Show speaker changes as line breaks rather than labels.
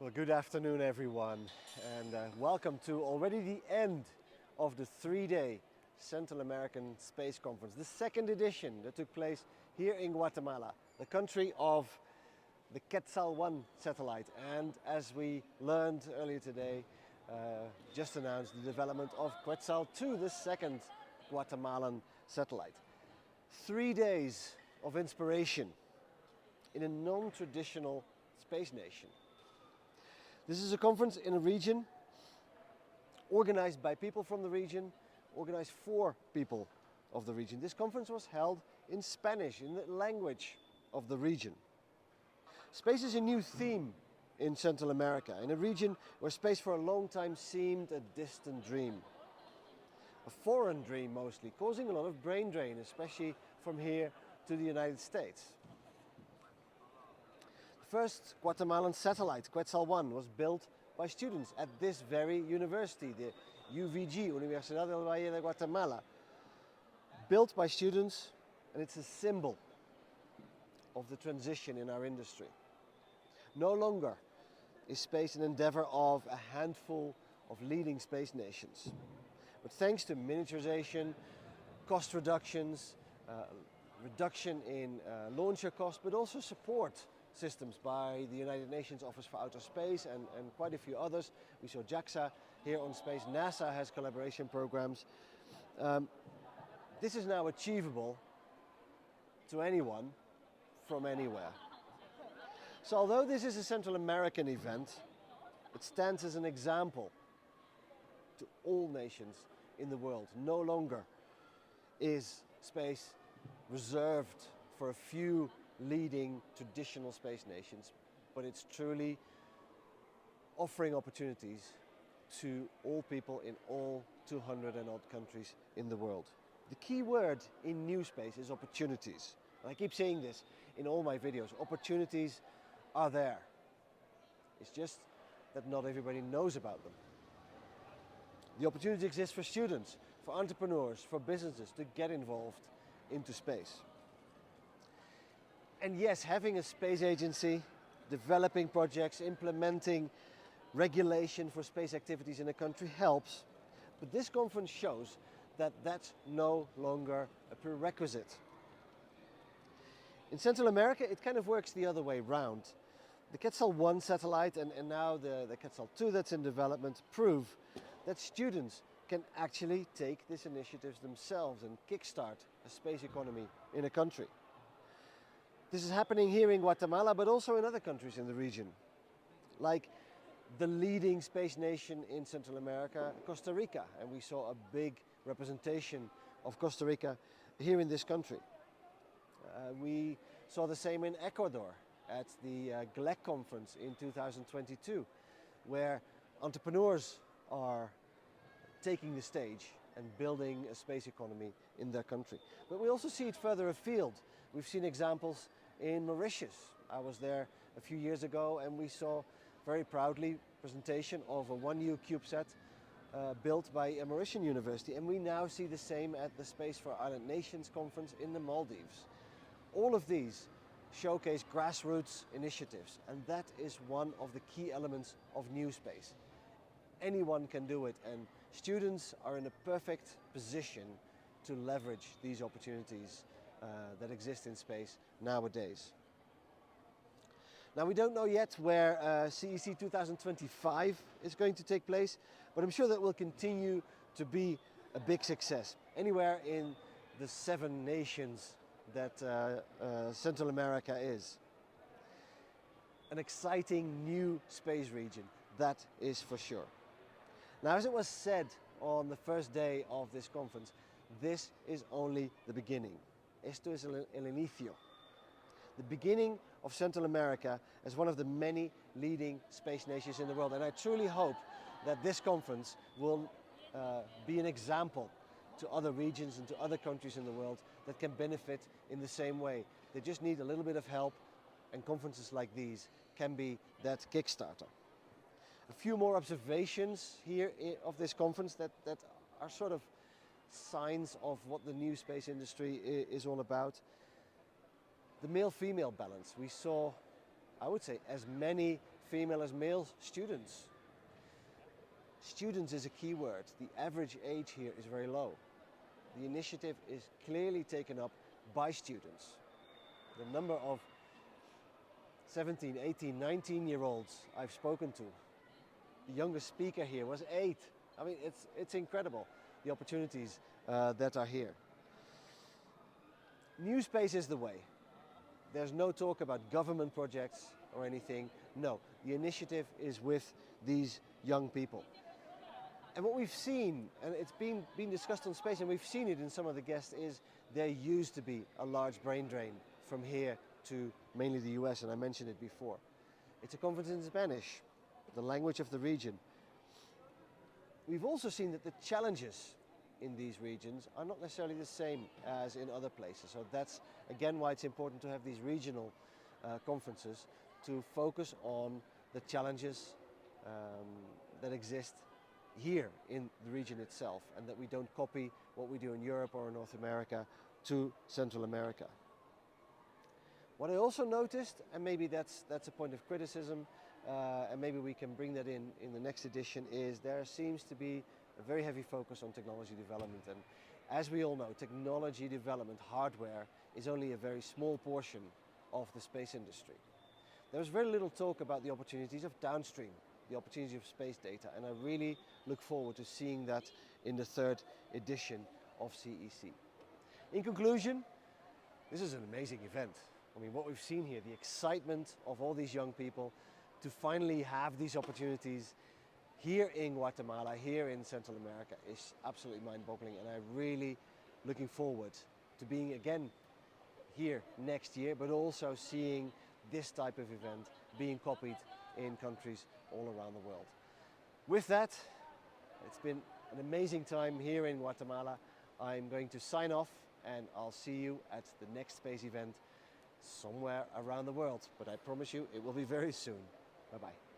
Well, good afternoon, everyone, and welcome to already the end of the three-day Central American Space Conference, the second edition that took place here in Guatemala, the country of the Quetzal-1 satellite, and as we learned earlier today, just announced the development of Quetzal-2, the second Guatemalan satellite. 3 days of inspiration in a non-traditional space nation. This is a conference in a region organized by people from the region, organized for people of the region. This conference was held in Spanish, in the language of the region. Space is a new theme in Central America, in a region where space for a long time seemed a distant dream. A foreign dream mostly, causing a lot of brain drain, especially from here to the United States. The first Guatemalan satellite, Quetzal-1, was built by students at this very university, the UVG, Universidad del Valle de Guatemala. Built by students, and it's a symbol of the transition in our industry. No longer is space an endeavor of a handful of leading space nations. But thanks to miniaturization, cost reductions, reduction in launcher costs, but also support systems by the United Nations Office for Outer Space and quite a few others. We saw JAXA here on space. NASA has collaboration programs. This is now achievable to anyone from anywhere. So although this is a Central American event, it stands as an example to all nations in the world. No longer is space reserved for a few leading traditional space nations, but it's truly offering opportunities to all people in all 200 and odd countries in the world. The key word in new space is opportunities. And I keep saying this in all my videos. Opportunities are there. It's just that not everybody knows about them. The opportunity exists for students, for entrepreneurs, for businesses to get involved into space. And yes, having a space agency, developing projects, implementing regulation for space activities in a country helps, but this conference shows that that's no longer a prerequisite. In Central America, it kind of works the other way round. The Quetzal-1 satellite and now the Quetzal-2 that's in development prove that students can actually take these initiatives themselves and kickstart a space economy in a country. This is happening here in Guatemala, but also in other countries in the region, like the leading space nation in Central America, Costa Rica, and we saw a big representation of Costa Rica here in this country. We saw the same in Ecuador at the GLEC conference in 2022, where entrepreneurs are taking the stage and building a space economy in their country. But we also see it further afield. We've seen examples in Mauritius. I was there a few years ago and we saw very proudly presentation of a 1U CubeSat built by a Mauritian university, and we now see the same at the Space for Island Nations conference in the Maldives. All of these showcase grassroots initiatives, and that is one of the key elements of new space. Anyone can do it, and students are in a perfect position to leverage these opportunities that exist in space nowadays. Now, we don't know yet where CEC 2025 is going to take place, but I'm sure that will continue to be a big success. Anywhere in the 7 nations that Central America is. An exciting new space region, that is for sure. Now, as it was said on the first day of this conference, this is only the beginning. Esto es el inicio. The beginning of Central America as one of the many leading space nations in the world. And I truly hope that this conference will be an example to other regions and to other countries in the world that can benefit in the same way. They just need a little bit of help, and conferences like these can be that Kickstarter. A few more observations here of this conference that are sort of signs of what the new space industry is all about. The male-female balance. We saw, I would say, as many female as male students. Students is a key word. The average age here is very low. The initiative is clearly taken up by students. The number of 17, 18, 19-year-olds I've spoken to. The youngest speaker here was 8. I mean, it's incredible, the opportunities that are here. New space is the way. There's no talk about government projects or anything. No, the initiative is with these young people. And what we've seen, and it's been discussed on space, and we've seen it in some of the guests, is there used to be a large brain drain from here to mainly the US, and I mentioned it before. It's a conference in Spanish, the language of the region. We've also seen that the challenges in these regions are not necessarily the same as in other places. So that's again why it's important to have these regional conferences to focus on the challenges that exist here in the region itself, and that we don't copy what we do in Europe or in North America to Central America. What I also noticed, and maybe that's a point of criticism, and maybe we can bring that in the next edition, is there seems to be a very heavy focus on technology development. And as we all know, technology development, hardware, is only a very small portion of the space industry. There was very little talk about the opportunities of downstream, the opportunity of space data, and I really look forward to seeing that in the 3rd edition of CEC. In conclusion, this is an amazing event. I mean, what we've seen here, the excitement of all these young people to finally have these opportunities here in Guatemala, here in Central America, is absolutely mind-boggling, and I'm really looking forward to being again here next year, but also seeing this type of event being copied in countries all around the world. With that, it's been an amazing time here in Guatemala. I'm going to sign off, and I'll see you at the next space event somewhere around the world, but I promise you it will be very soon. Bye-bye.